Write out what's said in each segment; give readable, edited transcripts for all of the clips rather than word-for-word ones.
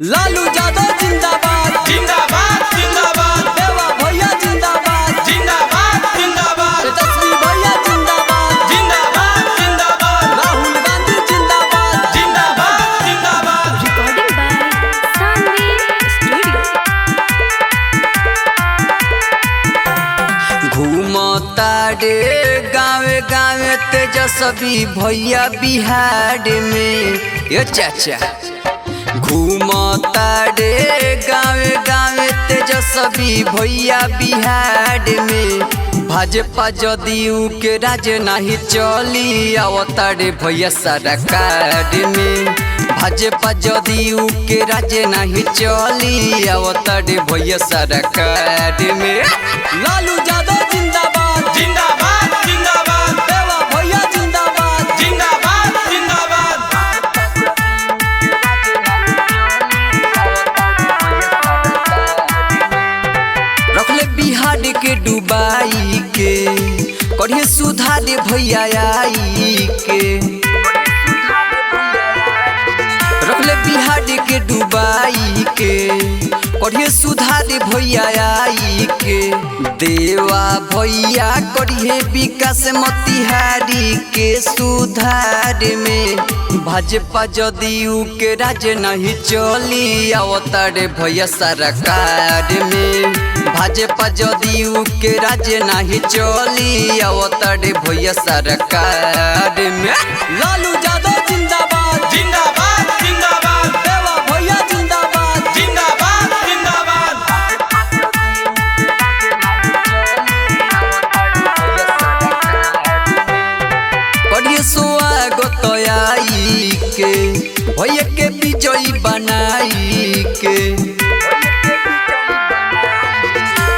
लालू यादव जिंदाबाद जिंदाबाद जिंदाबाद। देवा भैया जिंदाबाद जिंदाबाद जिंदाबाद। तेजस्वी भैया जिंदाबाद जिंदाबाद जिंदाबाद। राहुल गांधी जिंदाबाद जिंदाबाद जिंदाबाद। Recording by Sunway Studio. घूमता रे गावे गावे तेजस्वी भैया बिहार में ये चाचा घूमता रे गावे गावे तेजस्वी भैया बिहार में भाजपा जदयू के राज नहीं चली आवता रे भैया सरकार में भाजपा जदयू के राज नहीं चली आवता रे भैया सरकार में लालू यादव जिंदाबाद जिंदाबाद जिंदाबाद। देवा भैया जिंदाबाद जिंदाबाद जिंदाबाद। रखले बिहार के डुबाई के करिए सुधार भैया आई के रखले बिहार के डुबाई के करिए सुधार भैया आई के देवा भैया करिए विकास मोतिहारी के सुधार में भाजपा जदयू के राज नहीं चली आवता रे भैया सरकार में भाजपा जदयू के राज नहीं चली आवता रे भैया सरकार में लालू यादव जिंदाबाद जिंदाबाद जिंदाबाद। देवा भैया जिंदाबाद जिंदाबाद जिंदाबाद। करिए स्वागत आई के भैया के विजयी बनाई के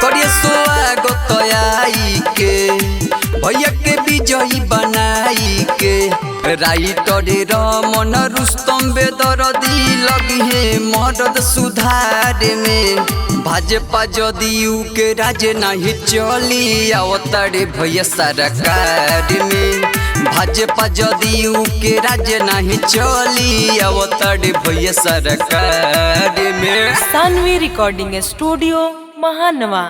करिए स्वागत आई के भैया के विजयी बनाई के राइटर रमन रुस्तम बेदर्दी लगी है मदद सुधार में भाजपा जदयू के राज नहीं चली आवता रे भैया सरकार में भाजपा जदयू के राज नहीं चली आवता रे भैया सरकार में सानवी रिकॉर्डिंग स्टूडियो महानवा।